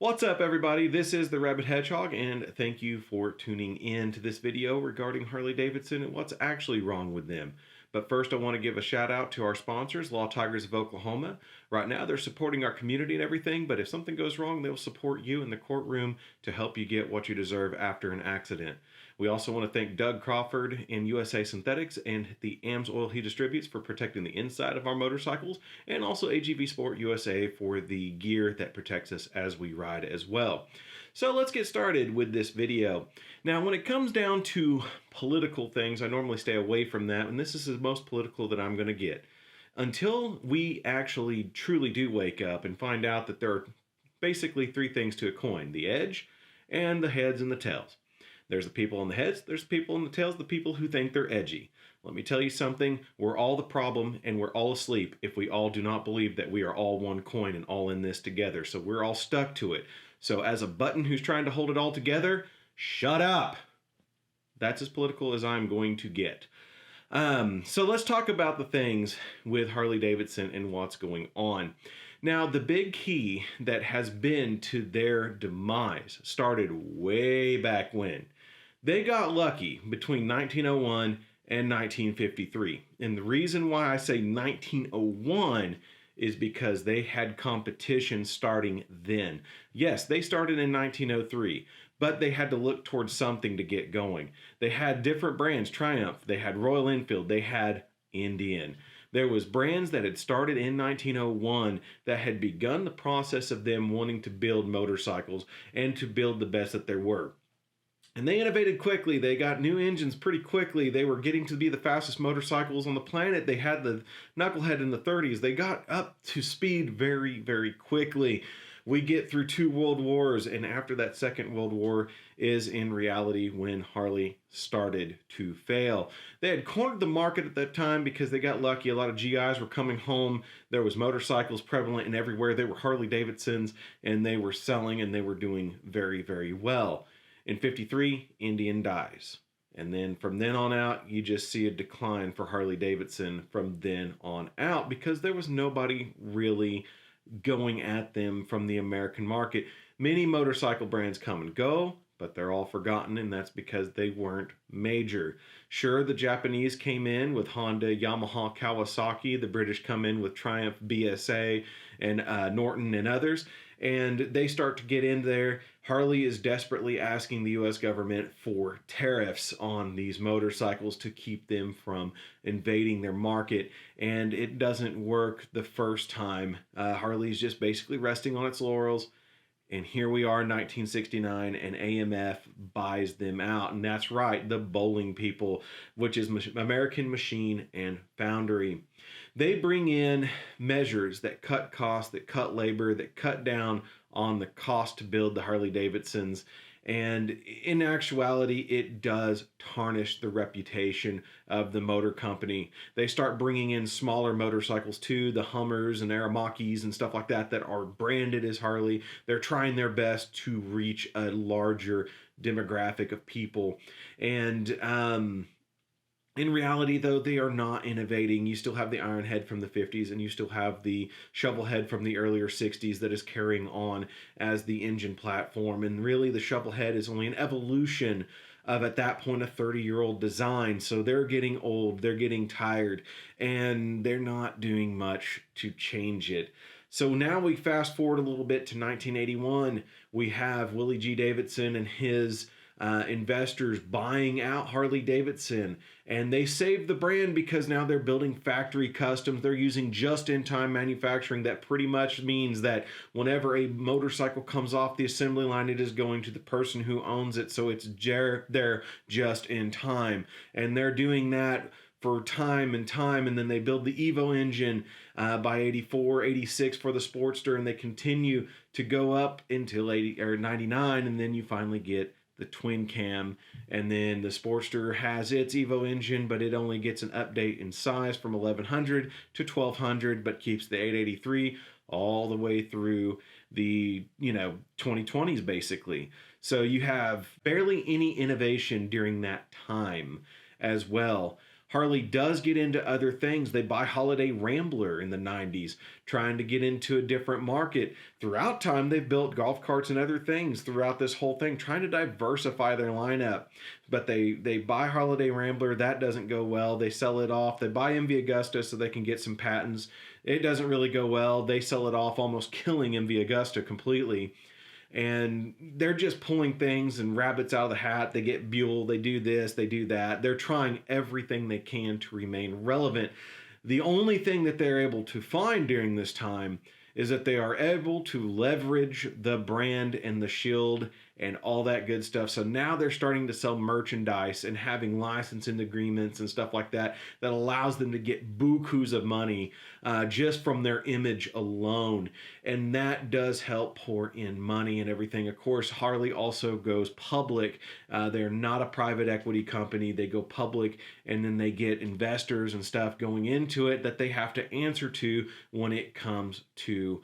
What's up, everybody? This is the Rabbit Hedgehog, and thank you for tuning in to this video regarding Harley-Davidson and what's actually wrong with them. But first, I want to give a shout out to our sponsors, Law Tigers of Oklahoma. Right now, they're supporting our community and everything, but if something goes wrong, they'll support you in the courtroom to help you get what you deserve after an accident. We also want to thank Doug Crawford in USA Synthetics and the AMS oil he distributes for protecting the inside of our motorcycles, and also AGVSportUSA for the gear that protects us as we ride as well. So let's get started with this video. Now, when it comes down to political things, I normally stay away from that, and this is the most political that I'm going to get. Until we actually truly do wake up and find out that there are basically three things to a coin: the edge, and the heads, and the tails. There's the people on the heads, there's the people on the tails, the people who think they're edgy. Let me tell you something, we're all the problem and we're all asleep if we all do not believe that we are all one coin and all in this together. So we're all stuck to it. So as a button who's trying to hold it all together, shut up. That's as political as I'm going to get. So let's talk about the things with Harley-Davidson and what's going on. Now, the big key that has been to their demise started way back when. They got lucky between 1901 and 1953. And the reason why I say 1901 is because they had competition starting then. Yes, they started in 1903, but they had to look towards something to get going. They had different brands: Triumph, they had Royal Enfield, they had Indian. There was brands that had started in 1901 that had begun the process of them wanting to build motorcycles and to build the best that there were. And they innovated quickly. They got new engines pretty quickly. They were getting to be the fastest motorcycles on the planet. They had the Knucklehead in the 30s. They got up to speed very, very quickly. We get through 2 world wars, and after that Second World War is in reality when Harley started to fail. They had cornered the market at that time because they got lucky. A lot of GIs were coming home. There was motorcycles prevalent and everywhere. They were Harley-Davidsons, and they were selling, and they were doing very, very well. In 53, Indian dies. And then from then on out, you just see a decline for Harley-Davidson from then on out because there was nobody really going at them from the American market. Many motorcycle brands come and go, but they're all forgotten, and that's because they weren't major. Sure, the Japanese came in with Honda, Yamaha, Kawasaki. The British come in with Triumph, BSA, and Norton and others, and they start to get in there. Harley is desperately asking the U.S. government for tariffs on these motorcycles to keep them from invading their market, and it doesn't work the first time. Harley's just basically resting on its laurels. And here we are in 1969, and AMF buys them out. And that's right, the bowling people, which is American Machine and Foundry. They bring in measures that cut costs, that cut labor, that cut down on the cost to build the Harley-Davidsons. And in actuality, it does tarnish the reputation of the motor company. They start bringing in smaller motorcycles too, the Hummers and Aramakis and stuff like that, that are branded as Harley. They're trying their best to reach a larger demographic of people. And in reality, though, they are not innovating. You still have the Iron Head from the 50s, and you still have the Shovel Head from the earlier 60s that is carrying on as the engine platform. And really, the Shovel Head is only an evolution of, at that point, a 30-year-old design. So they're getting old, they're getting tired, and they're not doing much to change it. So now we fast forward a little bit to 1981. We have Willie G. Davidson and his investors buying out Harley-Davidson, and they saved the brand because now they're building factory customs. They're using just-in-time manufacturing. That pretty much means that whenever a motorcycle comes off the assembly line, it is going to the person who owns it, so it's there just in time. And they're doing that for time and time, and then they build the Evo engine by 84, 86 for the Sportster, and they continue to go up until 80 or 99, and then you finally get the twin cam, and then the Sportster has its Evo engine, but it only gets an update in size from 1100 to 1200, but keeps the 883 all the way through the 2020s basically. So you have barely any innovation during that time as well. Harley does get into other things. They buy Holiday Rambler in the 90s, trying to get into a different market. Throughout time, they've built golf carts and other things throughout this whole thing, trying to diversify their lineup. But they buy Holiday Rambler. That doesn't go well. They sell it off. They buy MV Augusta so they can get some patents. It doesn't really go well. They sell it off, almost killing MV Augusta completely. And they're just pulling things and rabbits out of the hat. They get Buell, they do this, they do that. They're trying everything they can to remain relevant. The only thing that they're able to find during this time is that they are able to leverage the brand and the shield and all that good stuff. So now they're starting to sell merchandise and having licensing agreements and stuff like that that allows them to get bukus of money just from their image alone. And that does help pour in money and everything. Of course, Harley also goes public. They're not a private equity company. They go public, and then they get investors and stuff going into it that they have to answer to when it comes to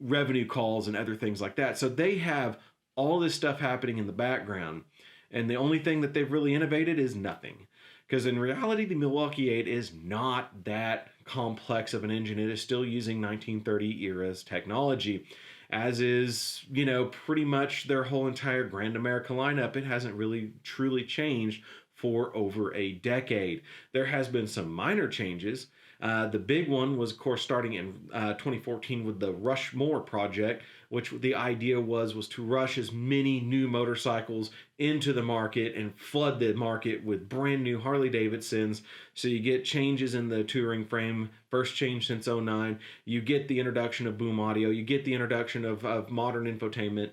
revenue calls and other things like that. So they have all this stuff happening in the background, and the only thing that they've really innovated is nothing. Because in reality, the Milwaukee 8 is not that complex of an engine. It is still using 1930 era's technology, as is, pretty much their whole entire Grand America lineup. It hasn't really truly changed for over a decade. There has been some minor changes. The big one was, of course, starting in 2014 with the Rushmore project, which the idea was to rush as many new motorcycles into the market and flood the market with brand new Harley Davidsons. So you get changes in the touring frame, first change since '09. You get the introduction of boom audio. You get the introduction of modern infotainment,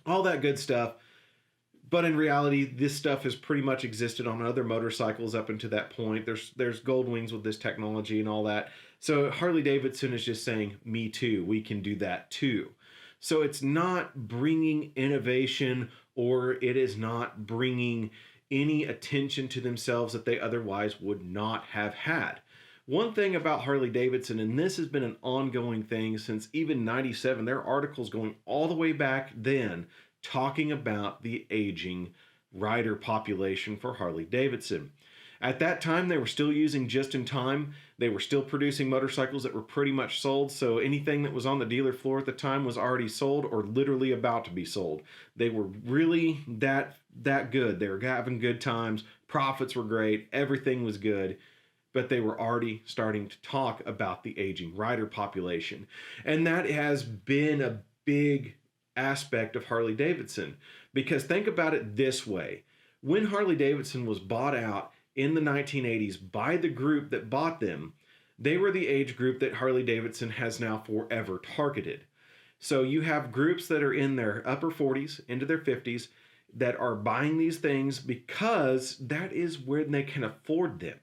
all that good stuff. But in reality, this stuff has pretty much existed on other motorcycles up until that point. There's Gold Wings with this technology and all that. So Harley Davidson is just saying, me too, we can do that too. So it's not bringing innovation, or it is not bringing any attention to themselves that they otherwise would not have had. One thing about Harley Davidson, and this has been an ongoing thing since even '97, there are articles going all the way back then talking about the aging rider population for Harley Davidson. At that time, they were still using just in time. They were still producing motorcycles that were pretty much sold. So anything that was on the dealer floor at the time was already sold or literally about to be sold. They were really that good. They were having good times. Profits were great. Everything was good. But they were already starting to talk about the aging rider population. And that has been a big aspect of Harley Davidson, because think about it this way. When Harley Davidson was bought out in the 1980s by the group that bought them, they were the age group that Harley Davidson has now forever targeted. So you have groups that are in their upper 40s into their 50s that are buying these things because that is where they can afford them.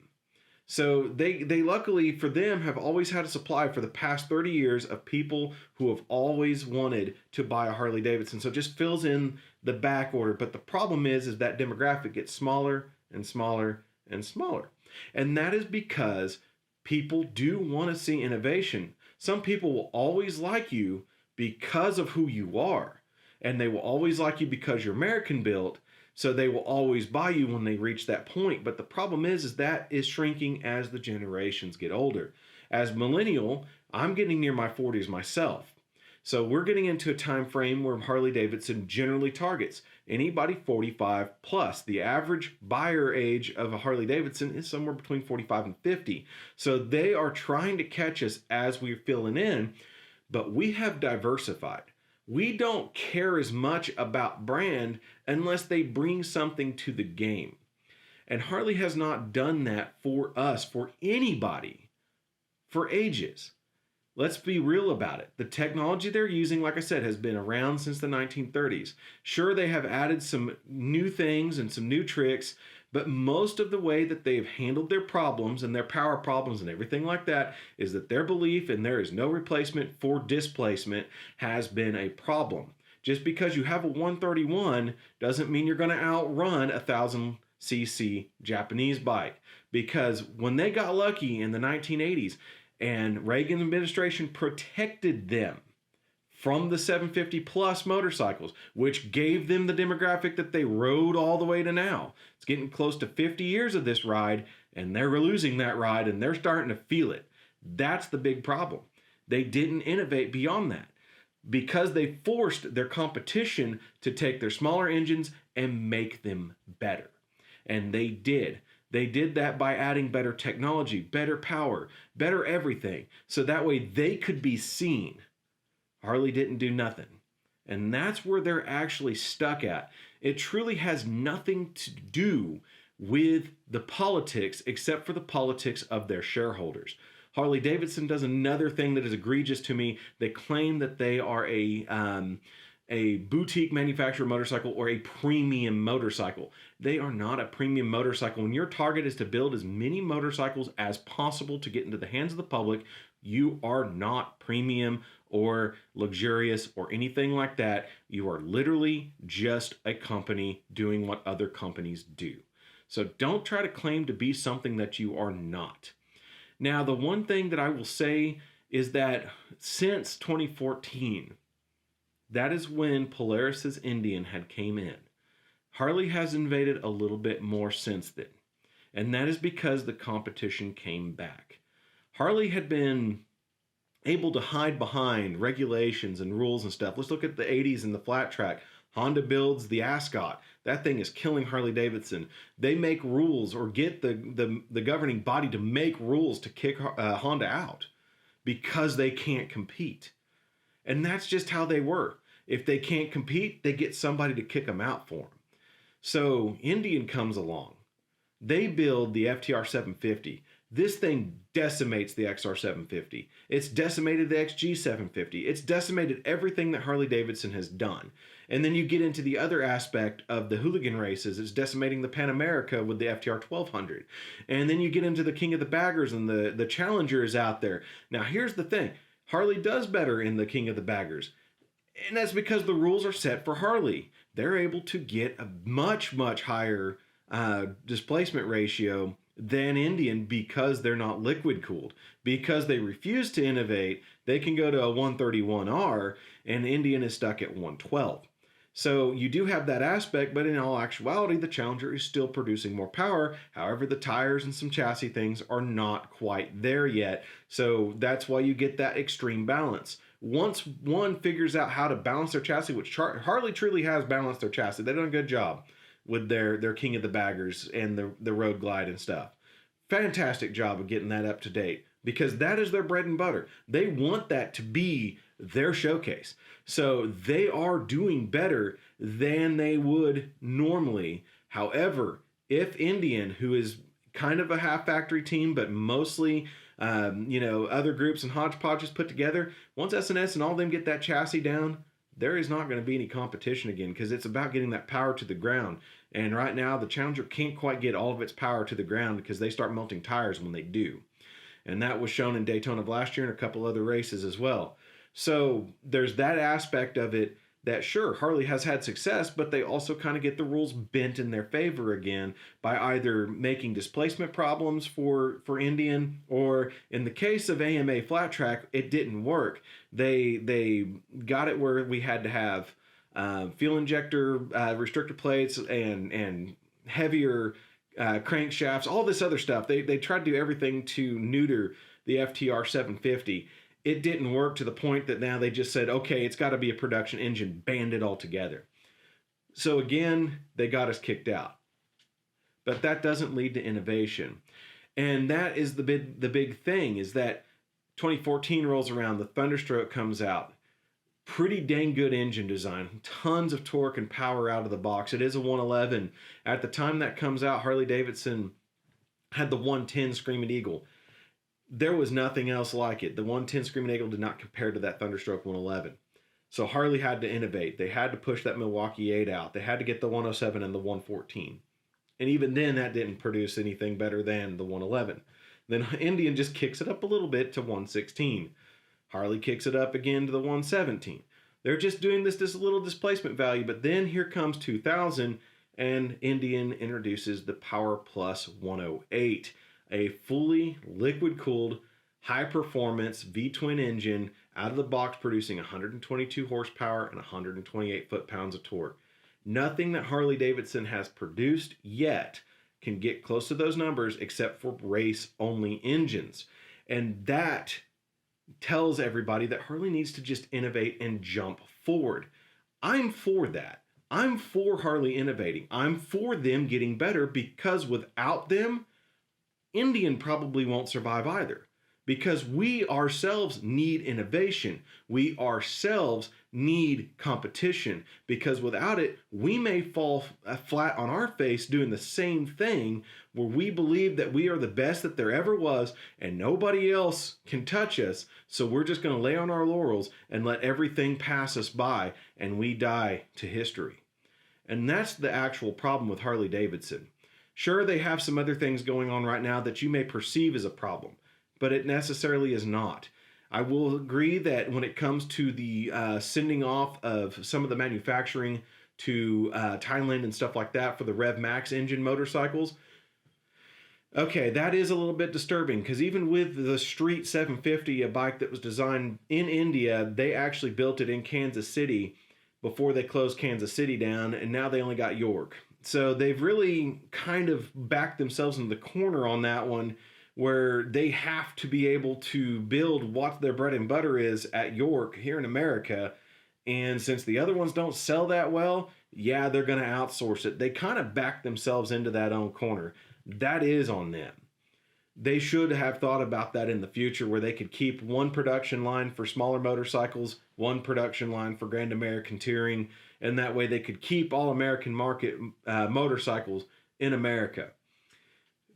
So they luckily for them have always had a supply for the past 30 years of people who have always wanted to buy a Harley Davidson. So it just fills in the back order. But the problem is that demographic gets smaller and smaller and smaller. And that is because people do want to see innovation. Some people will always like you because of who you are. And they will always like you because you're American built. So they will always buy you when they reach that point. But the problem is that is shrinking as the generations get older. As millennial, I'm getting near my 40s myself. So we're getting into a time frame where Harley Davidson generally targets anybody 45 plus. The average buyer age of a Harley Davidson is somewhere between 45 and 50. So they are trying to catch us as we're filling in, but we have diversified. We don't care as much about brand unless they bring something to the game. And Harley has not done that for us, for anybody, for ages. Let's be real about it. The technology they're using, like I said, has been around since the 1930s. Sure, they have added some new things and some new tricks, but most of the way that they've handled their problems and their power problems and everything like that is that their belief in there is no replacement for displacement has been a problem. Just because you have a 131 doesn't mean you're going to outrun a 1000cc Japanese bike. Because when they got lucky in the 1980s and Reagan administration protected them from the 750 plus motorcycles, which gave them the demographic that they rode all the way to now. It's getting close to 50 years of this ride, and they're losing that ride, and they're starting to feel it. That's the big problem. They didn't innovate beyond that because they forced their competition to take their smaller engines and make them better. And they did. They did that by adding better technology, better power, better everything, so that way they could be seen. Harley didn't do nothing. And that's where they're actually stuck at. It truly has nothing to do with the politics except for the politics of their shareholders. Harley Davidson does another thing that is egregious to me. They claim that they are a boutique manufacturer motorcycle or a premium motorcycle. They are not a premium motorcycle. When your target is to build as many motorcycles as possible to get into the hands of the public, you are not premium or luxurious or anything like that. You are literally just a company doing what other companies do. So don't try to claim to be something that you are not. Now, the one thing that I will say is that since 2014, that is when Polaris's Indian had came in. Harley has invaded a little bit more since then, and that is because the competition came back. Harley had been able to hide behind regulations and rules and stuff. Let's look at the 80s and the flat track. Honda builds the Ascot. That thing is killing Harley Davidson. They make rules or get the governing body to make rules to kick Honda out because they can't compete. And that's just how they work. If they can't compete, they get somebody to kick them out for them. So Indian comes along. They build the FTR 750. This thing decimates the XR 750. It's decimated the XG 750. It's decimated everything that Harley Davidson has done. And then you get into the other aspect of the hooligan races. It's decimating the Pan America with the FTR 1200. And then you get into the King of the Baggers and the Challenger is out there. Now here's the thing. Harley does better in the King of the Baggers. And that's because the rules are set for Harley. They're able to get a much, much higher displacement ratio than Indian because they're not liquid cooled. Because they refuse to innovate, they can go to a 131R and Indian is stuck at 112. So you do have that aspect, but in all actuality, the Challenger is still producing more power. However, the tires and some chassis things are not quite there yet. So that's why you get that extreme balance. Once one figures out how to balance their chassis, which Harley truly has balanced their chassis. They've done a good job with their King of the Baggers and the Road Glide and stuff. Fantastic job of getting that up to date because that is their bread and butter. They want that to be their showcase. So they are doing better than they would normally. However, if Indian, who is kind of a half factory team, but mostly other groups and hodgepodges put together, once SNS and all of them get that chassis down, there is not going to be any competition again because it's about getting that power to the ground. And right now, the Challenger can't quite get all of its power to the ground because they start melting tires when they do. And that was shown in Daytona of last year and a couple other races as well. So there's that aspect of it that sure, Harley has had success, but they also kind of get the rules bent in their favor again by either making displacement problems for Indian, or in the case of AMA flat track, it didn't work. They got it where we had to have fuel injector restrictor plates and heavier crankshafts, all this other stuff. They tried to do everything to neuter the FTR 750. It didn't work to the point that now they just said, okay, it's got to be a production engine, banned it all together. So again, they got us kicked out. But that doesn't lead to innovation. And that is the big thing, is that 2014 rolls around, the Thunderstroke comes out. Pretty dang good engine design, tons of torque and power out of the box. It is a 111. At the time that comes out, Harley Davidson had the 110 Screaming Eagle. There was nothing else like it. The 110 Screaming Eagle did not compare to that Thunderstroke 111. So Harley had to innovate. They had to push that Milwaukee 8 out. They had to get the 107 and the 114. And even then, that didn't produce anything better than the 111. Then Indian just kicks it up a little bit to 116. Harley kicks it up again to the 117. They're just doing this little displacement value. But then here comes 2000, and Indian introduces the Power Plus 108. A fully liquid-cooled, high-performance V-twin engine out of the box producing 122 horsepower and 128 foot-pounds of torque. Nothing that Harley-Davidson has produced yet can get close to those numbers except for race-only engines. And that tells everybody that Harley needs to just innovate and jump forward. I'm for that. I'm for Harley innovating. I'm for them getting better, because without them, Indian probably won't survive either. Because we ourselves need innovation. We ourselves need competition. Because without it, we may fall flat on our face doing the same thing, where we believe that we are the best that there ever was and nobody else can touch us. So we're just going to lay on our laurels and let everything pass us by, and we die to history. And that's the actual problem with Harley-Davidson. Sure, they have some other things going on right now that you may perceive as a problem, but it necessarily is not. I will agree that when it comes to the sending off of some of the manufacturing to Thailand and stuff like that for the Rev Max engine motorcycles, okay, that is a little bit disturbing, because even with the Street 750, a bike that was designed in India, they actually built it in Kansas City before they closed Kansas City down, and now they only got York. So they've really kind of backed themselves into the corner on that one, where they have to be able to build what their bread and butter is at York here in America. And since the other ones don't sell that well, yeah, they're going to outsource it. They kind of backed themselves into that own corner. That is on them. They should have thought about that in the future, where they could keep one production line for smaller motorcycles, one production line for Grand American Touring, and that way they could keep all American market motorcycles in America.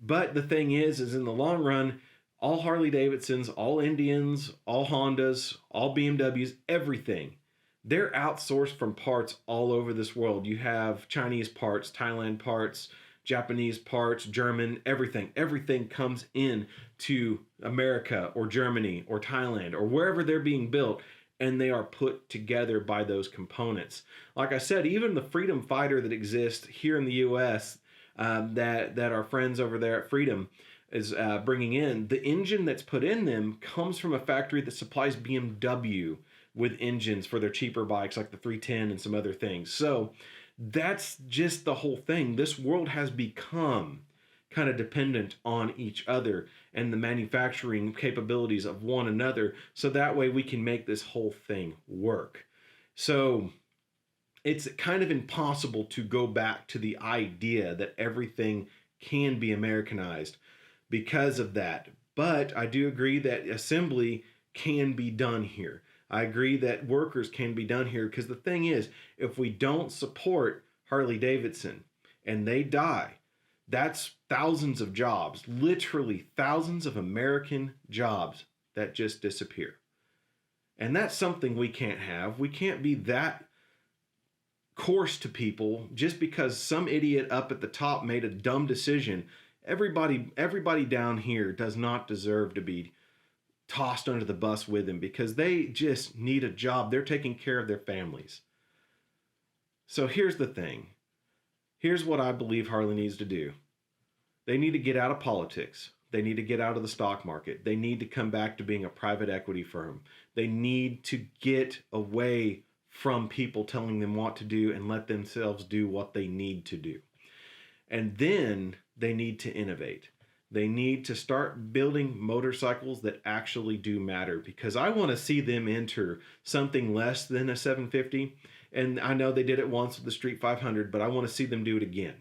But the thing is in the long run, all Harley-Davidsons, all Indians, all Hondas, all BMWs, everything, they're outsourced from parts all over this world. You have Chinese parts, Thailand parts, Japanese parts, German, everything. Everything comes in to America or Germany or Thailand or wherever they're being built, and they are put together by those components. Like I said, even the Freedom Fighter that exists here in the U.S., that our friends over there at Freedom is bringing in, the engine that's put in them comes from a factory that supplies BMW with engines for their cheaper bikes like the 310 and some other things. So that's just the whole thing. This world has become kind of dependent on each other and the manufacturing capabilities of one another, so that way we can make this whole thing work. So it's kind of impossible to go back to the idea that everything can be Americanized because of that. But I do agree that assembly can be done here. I agree that workers can be done here, because the thing is, if we don't support Harley-Davidson and they die, that's thousands of jobs, literally thousands of American jobs that just disappear. And that's something we can't have. We can't be that coarse to people just because some idiot up at the top made a dumb decision. Everybody down here does not deserve to be tossed under the bus with him, because they just need a job. They're taking care of their families. So here's the thing. Here's what I believe Harley needs to do. They need to get out of politics. They need to get out of the stock market. They need to come back to being a private equity firm. They need to get away from people telling them what to do and let themselves do what they need to do. And then they need to innovate. They need to start building motorcycles that actually do matter, because I want to see them enter something less than a 750. And I know they did it once with the Street 500, but I want to see them do it again.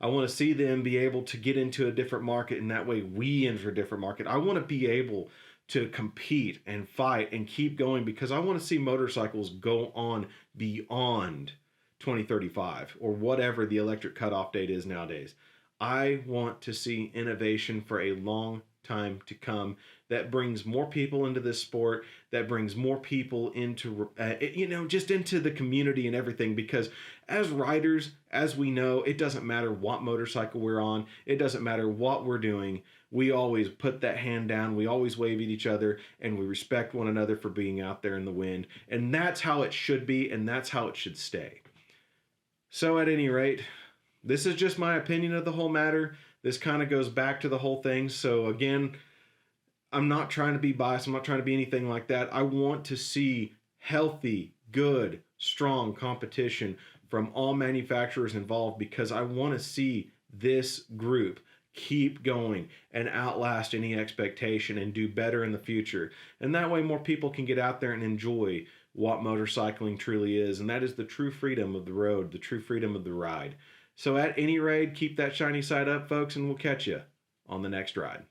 I want to see them be able to get into a different market, and that way we enter a different market. I want to be able to compete and fight and keep going, because I want to see motorcycles go on beyond 2035 or whatever the electric cutoff date is nowadays. I want to see innovation for a long time to come that brings more people into this sport, that brings more people into, just into the community and everything. Because as riders, as we know, it doesn't matter what motorcycle we're on. It doesn't matter what we're doing. We always put that hand down. We always wave at each other, and we respect one another for being out there in the wind. And that's how it should be, and that's how it should stay. So at any rate, this is just my opinion of the whole matter. This kind of goes back to the whole thing. So again, I'm not trying to be biased. I'm not trying to be anything like that. I want to see healthy, good, strong competition from all manufacturers involved, because I want to see this group keep going and outlast any expectation and do better in the future. And that way more people can get out there and enjoy what motorcycling truly is, and that is the true freedom of the road, the true freedom of the ride. So at any rate, keep that shiny side up, folks, and we'll catch you on the next ride.